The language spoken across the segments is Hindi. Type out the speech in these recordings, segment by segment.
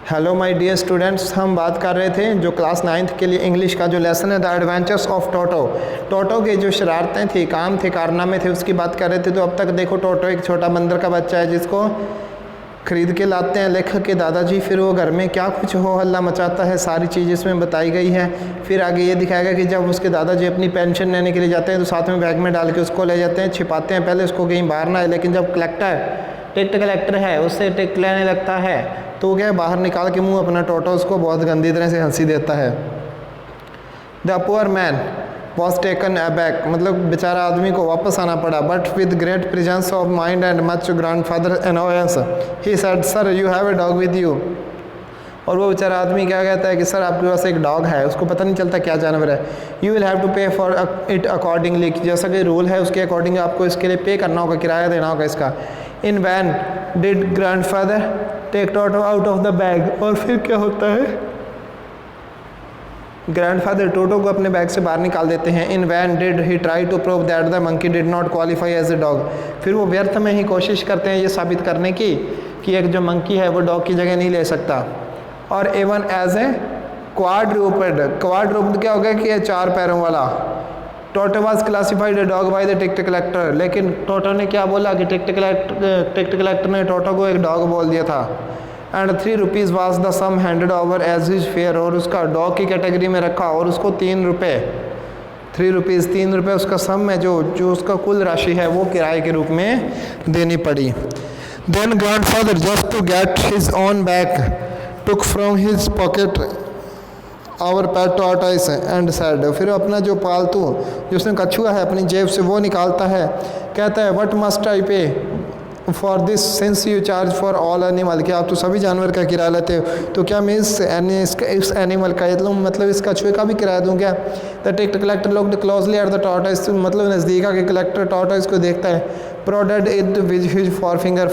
हेलो माय डियर स्टूडेंट्स, हम बात कर रहे थे जो क्लास 9th के लिए इंग्लिश का जो लेसन है द एडवेंचर्स ऑफ टोटो। टोटो के जो शरारतें थी, काम थे, कारनामे थे, उसकी बात कर रहे थे। तो अब तक देखो, टोटो एक छोटा बंदर का बच्चा है जिसको खरीद के लाते हैं लेखक के दादाजी। फिर वो घर में क्या कुछ हो हल्ला मचाता है, सारी चीज़ इसमें बताई गई है। फिर आगे ये दिखाएगा कि जब उसके दादाजी अपनी पेंशन लेने के लिए जाते हैं तो साथ में बैग में डाल के उसको ले जाते हैं, छिपाते हैं पहले उसको कहीं बाहर ना है। लेकिन जब टिकट कलेक्टर है उससे टिकट लेने लगता है तो वो क्या है, बाहर निकाल के मुंह अपना टोटो उसको बहुत गंदी तरह से हंसी देता है। The poor man was taken aback, मतलब बेचारा आदमी को वापस आना पड़ा। But with great presence of mind and much grandfather annoyance he said sir you have a dog with you. और वो बेचारा आदमी क्या कहता है कि सर आपके पास एक डॉग है, उसको पता नहीं चलता क्या जानवर है। यू विल हैव टू पे फॉर इट अकॉर्डिंगली, जैसा कि रूल है उसके अकॉर्डिंग आपको इसके लिए पे करना होगा, किराया देना होगा इसका। And when did grandfather take Toto out of the bag, और फिर क्या होता है, ग्रैंडफादर टोटो को अपने बैग से बाहर निकाल देते हैं। And when did he try to prove that the monkey did not qualify as a dog, फिर वो व्यर्थ में ही कोशिश करते हैं ये साबित करने की कि एक जो मंकी है वो डॉग की जगह नहीं ले सकता। और एवन एज ए क्वाड्रूप्ड क्या हो गया कि ये चार पैरों वाला। टोटो was classified a dog by the ticket collector, लेकिन टोटो ने क्या बोला कि टिकट कलेक्टर ने टोटो को एक डॉग बोल दिया था। And 3 rupees was the sum handed over as his fare, और उसका डॉग की कैटेगरी में रखा और उसको 3 रुपये 3 रुपीज़ 3 रुपये उसका सम है, जो उसका कुल राशि है वो किराए के रूप में देनी पड़ी। Then grandfather just to get his on back took from his pocket our pet tortoise and said, फिर अपना जो पालतू जो उसने कछुआ है अपनी जेब से वो निकालता है, कहता है व्हाट मस्ट आई पे for this since you charge for all animal, कि आप तो सभी जानवर का किराया लेते हो, तो क्या मैं इस एनिमल का मतलब इस कछुए का भी किराया दूँ क्या। The ticket collector looked closely at the tortoise, मतलब नज़दीक आके कलेक्टर टॉर्टोइस को देखता है। प्रोडेड इट विद हिज फॉरफिंगर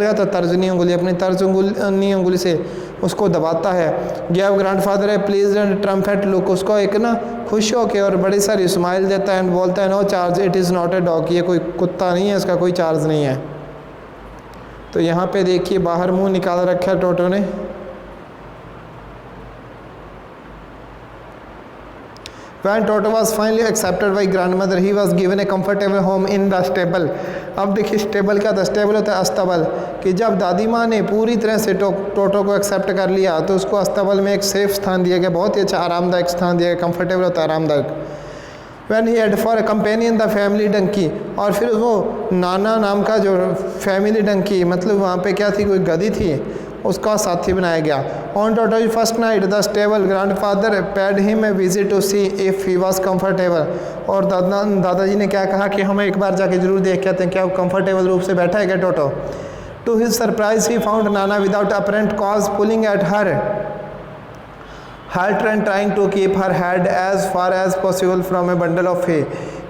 का तो तर्जनी उंगली, अपनी तर्जनी उंगली से उसको दबाता है। गिव ग्रैंडफादर है प्लीज एंड ट्रम्पेट लुक, उसको एक ना खुश होकर और बड़ी सारी स्माइल देता है एंड बोलता है no charge it is not a dog, ये कोई कुत्ता नहीं है, इसका कोई चार्ज नहीं है। तो यहाँ पे देखिए बाहर मुंह निकाल रखा है टोटो ने। When Toto was finally accepted by grandmother, he was given a comfortable home in the stable. अब देखिए स्टेबल क्या था, स्टेबल होता है अस्तबल, कि जब दादी माँ ने पूरी तरह से टोटो को एक्सेप्ट कर लिया तो उसको अस्तबल में एक सेफ स्थान दिया गया, बहुत ही अच्छा आरामदायक स्थान दिया गया, कंफर्टेबल होता है आरामदायक। When he had for a companion the family donkey, और फिर वो नाना नाम का जो फैमिली डंकी, मतलब वहाँ पे क्या थी, कोई गधी थी, उसका साथी बनाया गया। On Toto first night the stable grandfather paid him a visit to see if he was comfortable, और दादाजी ने क्या कहा कि हम एक बार जाके जरूर देख के आते हैं क्या वो कंफर्टेबल रूप से बैठा है क्या Toto. To his surprise he found Nana without apparent cause pulling at her heart and trying to keep her head as far as possible from a bundle of hay,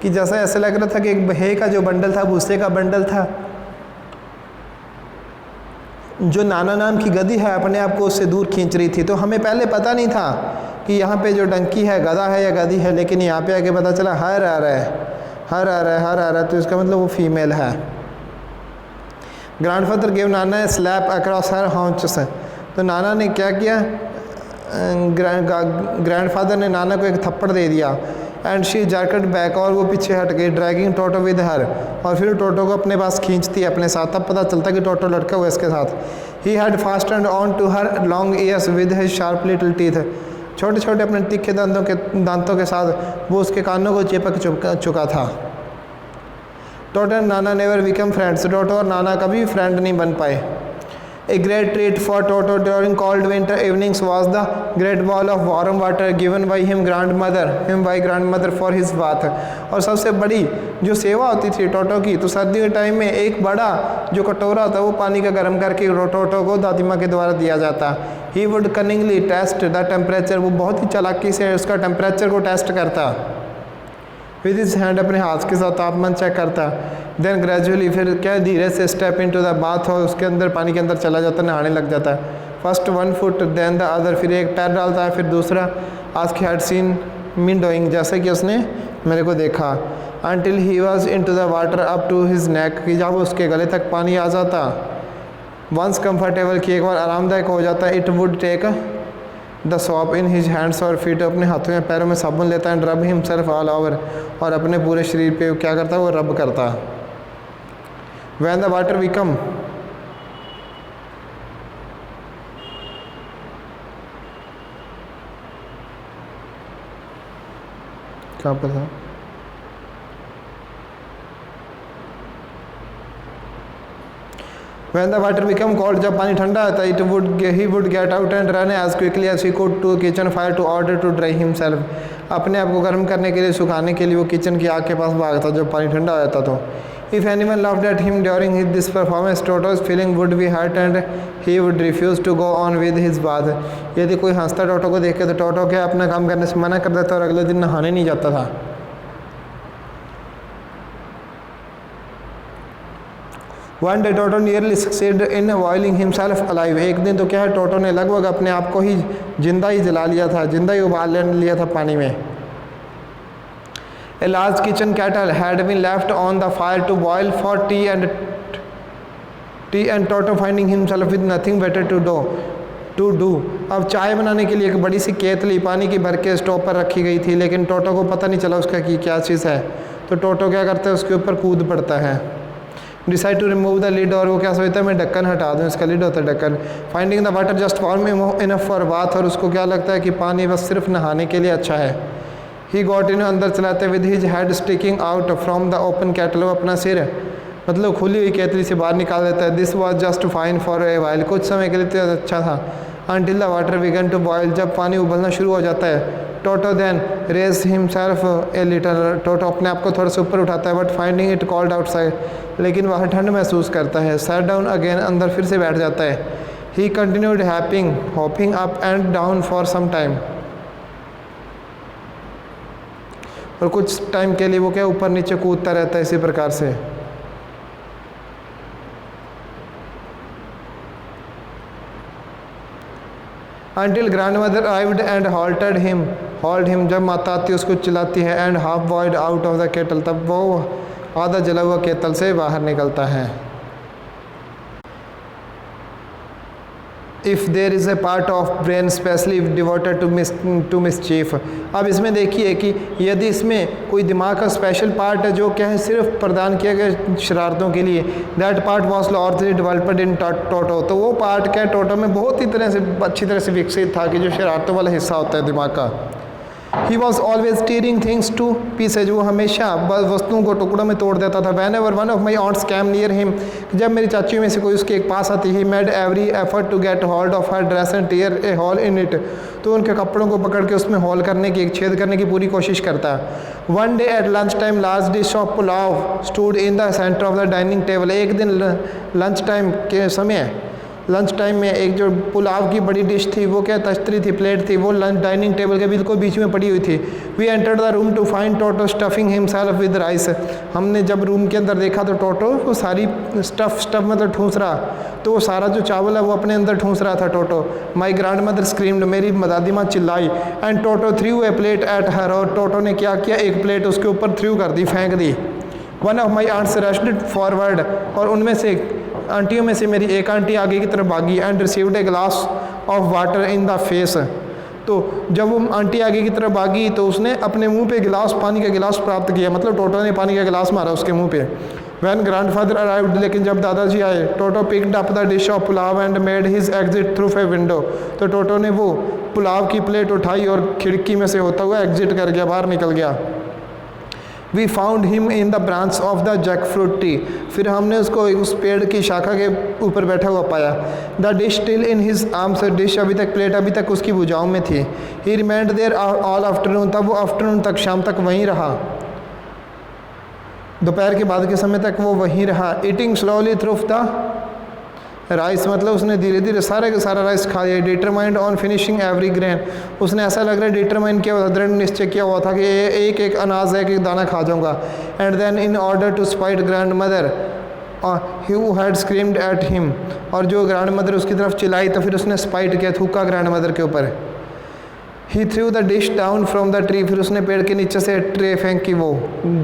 कि जैसा ऐसे लग रहा था कि एक हे का जो बंडल था, भूसे का बंडल था, जो नाना नाम की गधी है अपने आप को उससे दूर खींच रही थी। तो हमें पहले पता नहीं था कि यहाँ पे जो डंकी है गधा है या गधी है, लेकिन यहाँ पे आके पता चला हर आ रहा है, तो इसका मतलब वो फीमेल है। ग्रैंडफादर गिव नाना स्लैप अक्रॉस हर हाउंचेस, तो नाना ने क्या किया, ग्रैंडफादर ने नाना को एक थप्पड़ दे दिया। एंड शी जर्कड बैक, और वो पीछे हट गई, ड्रैगिंग टोटो विद हर, और फिर टोटो को अपने पास खींचती है अपने साथ। तब पता चलता कि टोटो लटका हुआ इसके साथ। He had fastened on to her long ears with his sharp little teeth, छोटे छोटे अपने तीखे दांतों के साथ वो उसके कानों को चिपक चुका था। टोटो and Nana never become friends, टोटो और नाना कभी फ्रेंड नहीं बन पाए। A great treat for Toto during cold winter evenings was the great bowl of warm water given by grandmother for his bath, और सबसे बड़ी जो सेवा होती थी टोटो की, तो सर्दियों के टाइम में एक बड़ा जो कटोरा होता वो पानी का गर्म करके टोटो को दादी माँ के द्वारा दिया जाता। He would cunningly test the temperature, वो बहुत ही चालाकी से उसका टेम्परेचर को टेस्ट करता, विद हिज हैंड अपने हाथ के साथ तापमान चेक करता। देन ग्रेजुअली फिर क्या धीरे से स्टेप इनटू द बाथ, और उसके अंदर पानी के अंदर चला जाता, नहाने लग जाता है। First 1 foot then the other, फिर एक पैर डालता है फिर दूसरा। आज की हैड सीन मी डूइंग, जैसे कि उसने मेरे को देखा। until he was into the water up to his neck, कि जब उसके गले तक पानी आ जाता वंस कंफर्टेबल कि एक बार आरामदायक हो जाता है, it would take the soap in his hands और फीट, अपने हाथों में पैरों में साबुन लेता है, रब हिमसेल्फ ऑल ओवर, और अपने पूरे शरीर पे क्या करता है, वो रब करता है। व्हेन द वाटर बिकम, क्या पता, When the water became cold, जब पानी ठंडा आता है, he would get out and run as quickly as he could to kitchen fire to order to dry himself. अपने आप को गर्म करने के लिए, सुखाने के लिए वो किचन की आग के पास भागता जब पानी ठंडा हो जाता तो। If anyone laughed at him during this performance, Toto's feeling would be hurt and he would refuse to go on with his bath. यदि कोई हंसता टोटो को देख के तो टोटो क्या अपना काम करने से मना कर देता और अगले दिन नहाने नहीं जाता था। One day Toto nearly succeeded in boiling himself alive. एक दिन तो क्या है, टोटो ने लगभग अपने आप को ही जिंदा ही जला लिया था, जिंदा ही उबाल लिया था पानी में। A large kitchen kettle had been left on the fire to boil for tea and Toto finding himself with nothing better to do. अब चाय बनाने के लिए एक बड़ी सी केतली पानी की भर के स्टोव पर रखी गई थी, लेकिन टोटो को पता नहीं चला उसका कि क्या चीज़ है। तो टोटो क्या करता है, उसके ऊपर कूद पड़ता है। Decide to remove the lid, और वो क्या सोचता है मैं ढक्कन हटा दूँ, इसका लिड होता है ढक्कन। Finding the water just warm enough for bath, और उसको क्या लगता है कि पानी बस सिर्फ नहाने के लिए अच्छा है। ही गॉट इन, अंदर चलाते with his head sticking out from the open kettle, वो अपना सिर मतलब खुली हुई केतली से बाहर निकाल देता है। This was just fine for a while, कुछ समय के लिए तो अच्छा था। Until the water began to boil, जब पानी उबलना शुरू हो जाता है। Toto then raise himself a little, Toto अपने आप को थोड़ा सा ऊपर उठाता है, but finding it cold outside, लेकिन वह ठंड महसूस करता है। सैट डाउन अगेन, अंदर फिर से बैठ जाता है। He continued hopping up and down for some time, और कुछ टाइम के लिए वो क्या ऊपर नीचे कूदता रहता है इसी प्रकार से। Until grandmother arrived and halted him, जब माता आती है उसको चिल्लाती है। And half boiled out of the kettle, तब वो आधा जला हुआ केतल से बाहर निकलता है। If there is a part of brain specially devoted to mischief, अब इसमें देखिए कि यदि इसमें कोई दिमाग का स्पेशल पार्ट है जो क्या है सिर्फ प्रदान किया गया शरारतों के लिए, that part was largely developed in Toto, तो वो पार्ट क्या टोटो में बहुत ही तरह से अच्छी तरह से विकसित था कि जो शरारतों वाला हिस्सा होता है दिमाग का। He was always tearing things to pieces, वो हमेशा वस्तुओं को टुकड़ों में तोड़ देता था। Whenever one of my aunts came near him, जब मेरी चाची में से कोई उसके एक पास आती, he made every effort to get hold of her dress and tear a hole in it, तो उनके कपड़ों को पकड़ के उसमें होल करने की, एक छेद करने की पूरी कोशिश करता है। One day at lunch time large dish of pulao stood in the centre of the dining table, एक दिन लंच टाइम के समय, लंच टाइम में एक जो पुलाव की बड़ी डिश थी वो क्या तश्तरी थी, प्लेट थी, वो लंच डाइनिंग टेबल के बिल्कुल बीच में पड़ी हुई थी। We entered the room to find Toto stuffing himself with rice, हमने जब रूम के अंदर देखा तो टोटो वो सारी स्टफ मतलब ठूंस रहा, तो वो सारा जो चावल है वो अपने अंदर ठूंस रहा था टोटो। माई ग्रैंड मदर स्क्रीम्ड, मेरी दादी माँ चिल्लाई। And Toto through a plate at her, और टोटो ने क्या किया, एक प्लेट उसके ऊपर थ्रू कर दी, फेंक दी। One of my aunts rushed forward, और उनमें से आंटियों में से मेरी एक आंटी आगे की तरफ भागी। And received a glass of water in the face, तो जब वो आंटी आगे की तरफ भागी तो उसने अपने मुंह पे गिलास, पानी का गिलास प्राप्त किया, मतलब टोटो ने पानी का गिलास मारा उसके मुंह पे। वैन ग्रैंडफादर अराइव्ड, लेकिन जब दादाजी आए, Toto picked up the dish of pulao and made his exit through a window, तो टोटो ने वो पुलाव की प्लेट उठाई और खिड़की में से होता हुआ एग्जिट कर गया, बाहर निकल गया। We found him in the branch of the jackfruit tree, फिर हमने उसको उस पेड़ की शाखा के ऊपर बैठा हुआ पाया। The dish still in his arms, dish अभी तक, प्लेट अभी तक उसकी भुजाओं में थी। He remained there all afternoon, तब वो आफ्टरनून तक, शाम तक वहीं रहा, दोपहर के बाद के समय तक वो वहीं रहा। Eating slowly through the rice, मतलब उसने धीरे धीरे सारे का सारा राइस खा लिया। Determined on finishing every grain, उसने ऐसा लग रहा है डिटरमाइन किया हुआ, दृढ़ निश्चय किया हुआ था कि एक एक अनाज एक एक दाना खा जाऊंगा। And then in order to spite grandmother who had screamed at him, और जो ग्रैंड मदर उसकी तरफ चिल्लाई तो फिर उसने स्पाइट किया, थूका ग्रैंड मदर के ऊपर। He threw the dish down from the tree, फिर उसने पेड़ के नीचे से ट्रे फेंकी, वो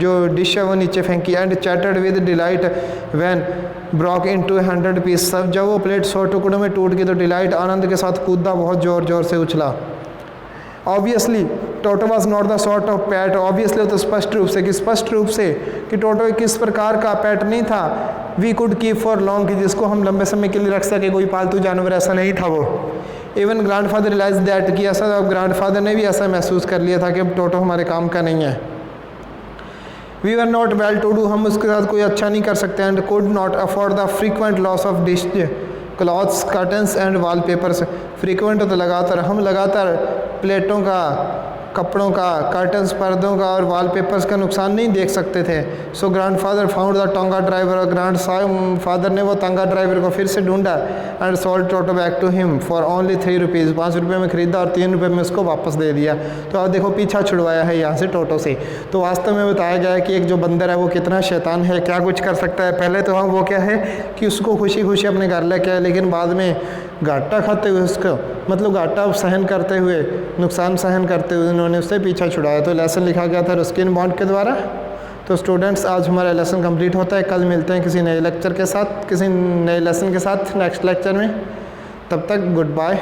जो डिश है वो नीचे फेंकी। And chattered with delight when broke into 100 piece, सब जब वो प्लेट 100 टुकड़ों में टूट गई तो डिलाइट आनंद के साथ कूदा, बहुत ज़ोर ज़ोर से उछला। Obviously Toto was not the sort of pet, obviously तो स्पष्ट रूप से कि टोटो किस प्रकार का पैट नहीं था। We could keep for long, कि जिसको हम लंबे समय के लिए रख सके, कोई पालतू जानवर ऐसा नहीं था वो। इवन ग्रैंडफादर रियलाइज दैट, कि ऐसा अब ग्रैंडफादर ने भी ऐसा महसूस कर लिया था कि अब टोटो हमारे काम का नहीं है। We are not well to do, हम उसके साथ कोई अच्छा नहीं कर सकते। And could not afford the frequent loss of dish cloths curtains and wall papers, frequent तो लगातार, हम लगातार प्लेटों का, कपड़ों का, कर्टन्स पर्दों का और वॉलपेपर्स का नुकसान नहीं देख सकते थे। So grandfather found the tonga driver, और ग्रैंड फादर ने वो टोंगा ड्राइवर को फिर से ढूंढा। And sold Toto back to him for only 3 rupees, 5 रुपये में ख़रीदा और 3 रुपये में उसको वापस दे दिया। तो आप देखो पीछा छुड़वाया है यहाँ से टोटो से। तो वास्तव में बताया गया है कि एक जो बंदर है वो कितना शैतान है, क्या कुछ कर सकता है। पहले तो हम वो क्या है कि उसको खुशी खुशी अपने घर लेके आए, लेकिन बाद में घाटा खाते हुए, उसको मतलब घाटा सहन करते हुए, नुकसान सहन करते हुए उन्होंने उससे पीछा छुड़ाया। तो लेसन लिखा गया था रस्किन बॉन्ड के द्वारा। तो स्टूडेंट्स आज हमारा लेसन कंप्लीट होता है। कल मिलते हैं किसी नए लेक्चर के साथ, किसी नए लेसन के साथ नेक्स्ट लेक्चर में। तब तक गुड बाय।